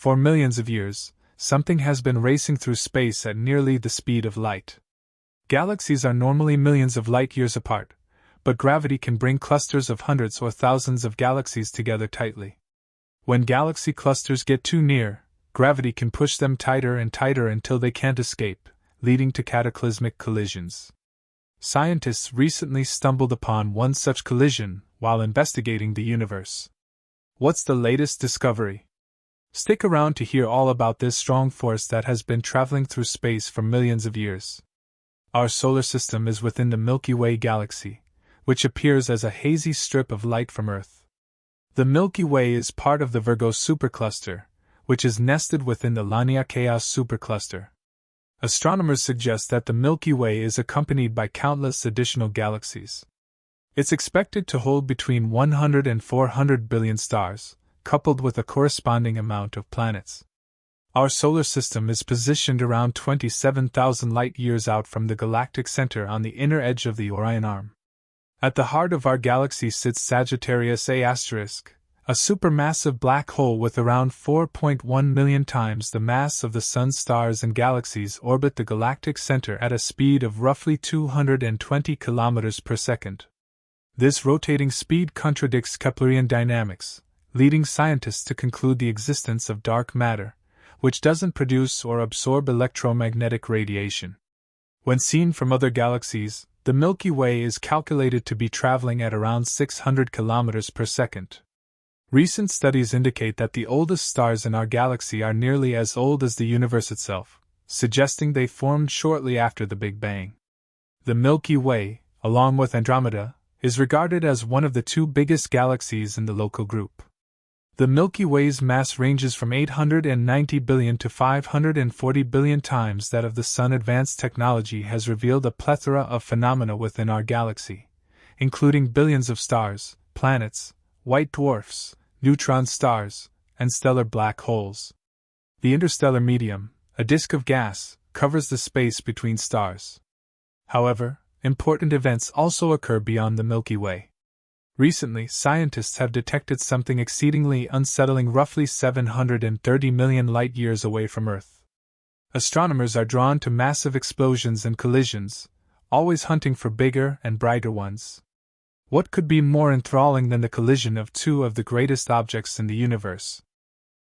For millions of years, something has been racing through space at nearly the speed of light. Galaxies are normally millions of light years apart, but gravity can bring clusters of hundreds or thousands of galaxies together tightly. When galaxy clusters get too near, gravity can push them tighter and tighter until they can't escape, leading to cataclysmic collisions. Scientists recently stumbled upon one such collision while investigating the universe. What's the latest discovery? Stick around to hear all about this strong force that has been traveling through space for millions of years. Our solar system is within the Milky Way galaxy, which appears as a hazy strip of light from Earth. The Milky Way is part of the Virgo supercluster, which is nested within the Laniakea supercluster. Astronomers suggest that the Milky Way is accompanied by countless additional galaxies. It's expected to hold between 100 and 400 billion stars, coupled with a corresponding amount of planets. Our solar system is positioned around 27,000 light-years out from the galactic center on the inner edge of the Orion Arm. At the heart of our galaxy sits Sagittarius A*, a supermassive black hole with around 4.1 million times the mass of the Sun's stars and galaxies orbit the galactic center at a speed of roughly 220 kilometers per second. This rotating speed contradicts Keplerian dynamics, leading scientists to conclude the existence of dark matter, which doesn't produce or absorb electromagnetic radiation. When seen from other galaxies, the Milky Way is calculated to be traveling at around 600 kilometers per second. Recent studies indicate that the oldest stars in our galaxy are nearly as old as the universe itself, suggesting they formed shortly after the Big Bang. The Milky Way, along with Andromeda, is regarded as one of the two biggest galaxies in the local group. The Milky Way's mass ranges from 890 billion to 540 billion times that of the Sun. Advanced technology has revealed a plethora of phenomena within our galaxy, including billions of stars, planets, white dwarfs, neutron stars, and stellar black holes. The interstellar medium, a disk of gas, covers the space between stars. However, important events also occur beyond the Milky Way. Recently, scientists have detected something exceedingly unsettling roughly 730 million light-years away from Earth. Astronomers are drawn to massive explosions and collisions, always hunting for bigger and brighter ones. What could be more enthralling than the collision of two of the greatest objects in the universe?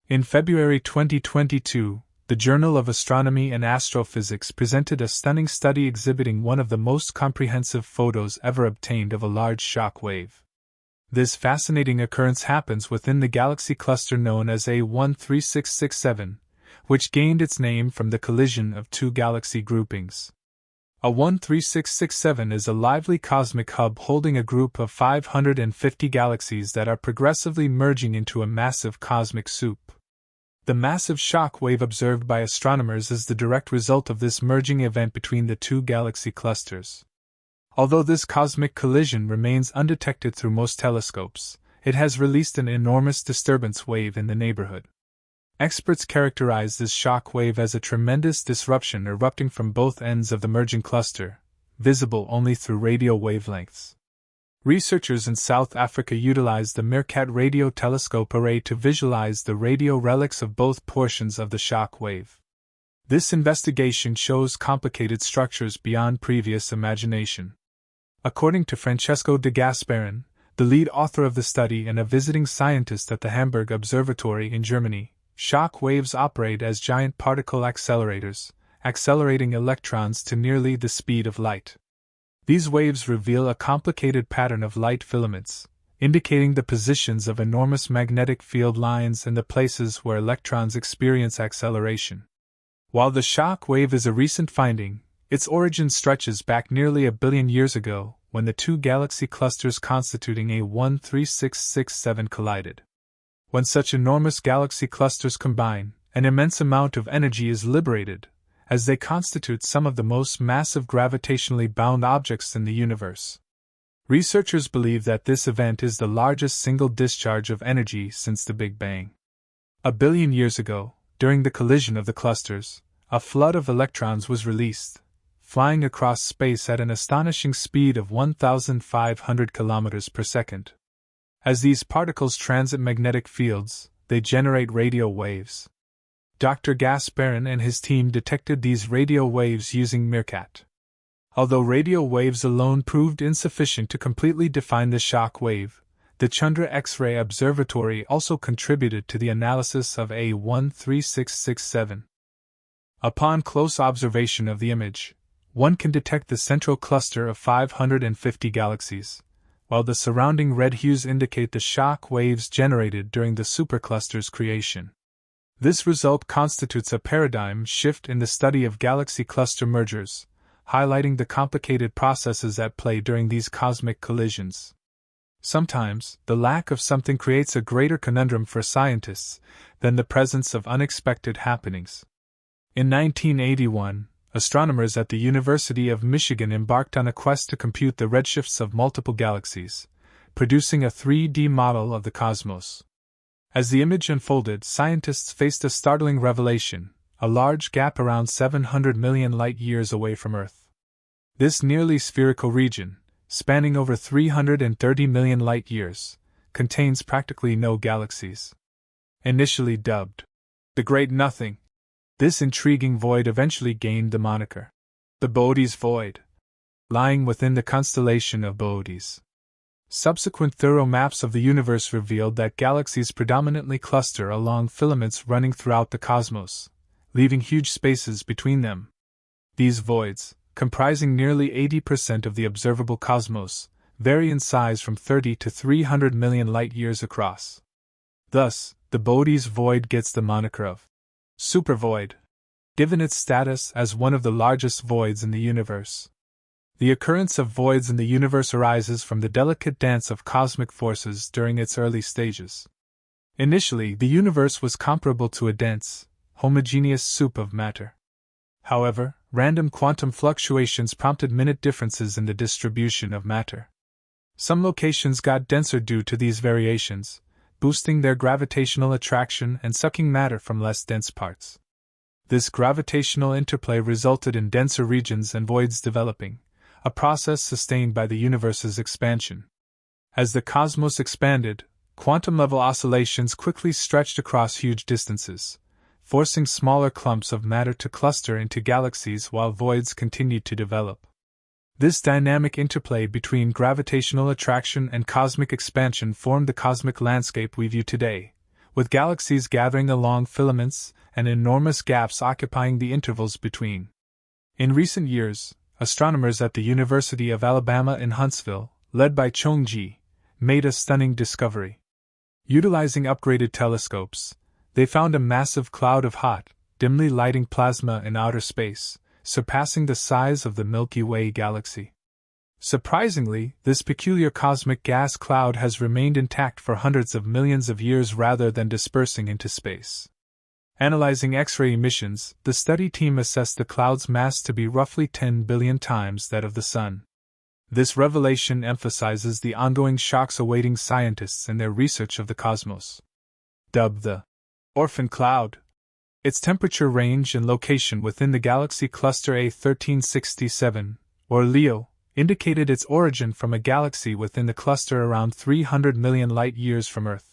In February 2022, the Journal of Astronomy and Astrophysics presented a stunning study exhibiting one of the most comprehensive photos ever obtained of a large shock wave. This fascinating occurrence happens within the galaxy cluster known as A13667, which gained its name from the collision of two galaxy groupings. A13667 is a lively cosmic hub holding a group of 550 galaxies that are progressively merging into a massive cosmic soup. The massive shock wave observed by astronomers is the direct result of this merging event between the two galaxy clusters. Although this cosmic collision remains undetected through most telescopes, it has released an enormous disturbance wave in the neighborhood. Experts characterize this shock wave as a tremendous disruption erupting from both ends of the merging cluster, visible only through radio wavelengths. Researchers in South Africa utilized the Meerkat radio telescope array to visualize the radio relics of both portions of the shock wave. This investigation shows complicated structures beyond previous imagination. According to Francesco de Gasperin, the lead author of the study and a visiting scientist at the Hamburg Observatory in Germany, shock waves operate as giant particle accelerators, accelerating electrons to nearly the speed of light. These waves reveal a complicated pattern of light filaments, indicating the positions of enormous magnetic field lines and the places where electrons experience acceleration. While the shock wave is a recent finding, its origin stretches back nearly a billion years ago, when the two galaxy clusters constituting A13667 collided. When such enormous galaxy clusters combine, an immense amount of energy is liberated, as they constitute some of the most massive gravitationally bound objects in the universe. Researchers believe that this event is the largest single discharge of energy since the Big Bang. A billion years ago, during the collision of the clusters, a flood of electrons was released, flying across space at an astonishing speed of 1,500 kilometers per second. As these particles transit magnetic fields, they generate radio waves. Dr. Gasparin and his team detected these radio waves using Meerkat. Although radio waves alone proved insufficient to completely define the shock wave, the Chandra X-ray Observatory also contributed to the analysis of A13667. Upon close observation of the image, one can detect the central cluster of 550 galaxies, while the surrounding red hues indicate the shock waves generated during the supercluster's creation. This result constitutes a paradigm shift in the study of galaxy cluster mergers, highlighting the complicated processes at play during these cosmic collisions. Sometimes, the lack of something creates a greater conundrum for scientists than the presence of unexpected happenings. In 1981, astronomers at the University of Michigan embarked on a quest to compute the redshifts of multiple galaxies, producing a 3D model of the cosmos. As the image unfolded, scientists faced a startling revelation: a large gap around 700 million light-years away from Earth. This nearly spherical region, spanning over 330 million light-years, contains practically no galaxies. Initially dubbed the Great Nothing, this intriguing void eventually gained the moniker the Boötes Void, lying within the constellation of Boötes. Subsequent thorough maps of the universe revealed that galaxies predominantly cluster along filaments running throughout the cosmos, leaving huge spaces between them. These voids, comprising nearly 80% of the observable cosmos, vary in size from 30 to 300 million light-years across. Thus, the Boötes Void gets the moniker of supervoid, given its status as one of the largest voids in the universe. The occurrence of voids in the universe arises from the delicate dance of cosmic forces during its early stages. Initially, the universe was comparable to a dense, homogeneous soup of matter. However, random quantum fluctuations prompted minute differences in the distribution of matter. Some locations got denser due to these variations, boosting their gravitational attraction and sucking matter from less dense parts. This gravitational interplay resulted in denser regions and voids developing, a process sustained by the universe's expansion. As the cosmos expanded, quantum-level oscillations quickly stretched across huge distances, forcing smaller clumps of matter to cluster into galaxies while voids continued to develop. This dynamic interplay between gravitational attraction and cosmic expansion formed the cosmic landscape we view today, with galaxies gathering along filaments and enormous gaps occupying the intervals between. In recent years, astronomers at the University of Alabama in Huntsville, led by Chong Ji, made a stunning discovery. Utilizing upgraded telescopes, they found a massive cloud of hot, dimly lighting plasma in outer space, surpassing the size of the Milky Way galaxy. Surprisingly, this peculiar cosmic gas cloud has remained intact for hundreds of millions of years rather than dispersing into space. Analyzing X-ray emissions, the study team assessed the cloud's mass to be roughly 10 billion times that of the Sun. This revelation emphasizes the ongoing shocks awaiting scientists in their research of the cosmos. Dubbed the Orphan Cloud, its temperature range and location within the galaxy cluster A1367, or Leo, indicated its origin from a galaxy within the cluster around 300 million light-years from Earth.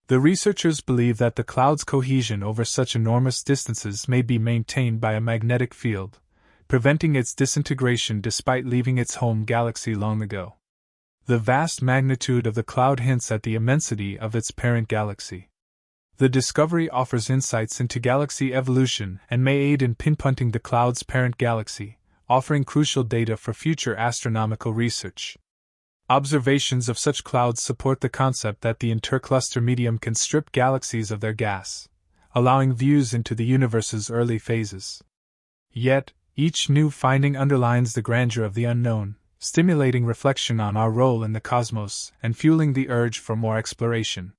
The researchers believe that the cloud's cohesion over such enormous distances may be maintained by a magnetic field, preventing its disintegration despite leaving its home galaxy long ago. The vast magnitude of the cloud hints at the immensity of its parent galaxy. The discovery offers insights into galaxy evolution and may aid in pinpointing the cloud's parent galaxy, offering crucial data for future astronomical research. Observations of such clouds support the concept that the intercluster medium can strip galaxies of their gas, allowing views into the universe's early phases. Yet, each new finding underlines the grandeur of the unknown, stimulating reflection on our role in the cosmos and fueling the urge for more exploration.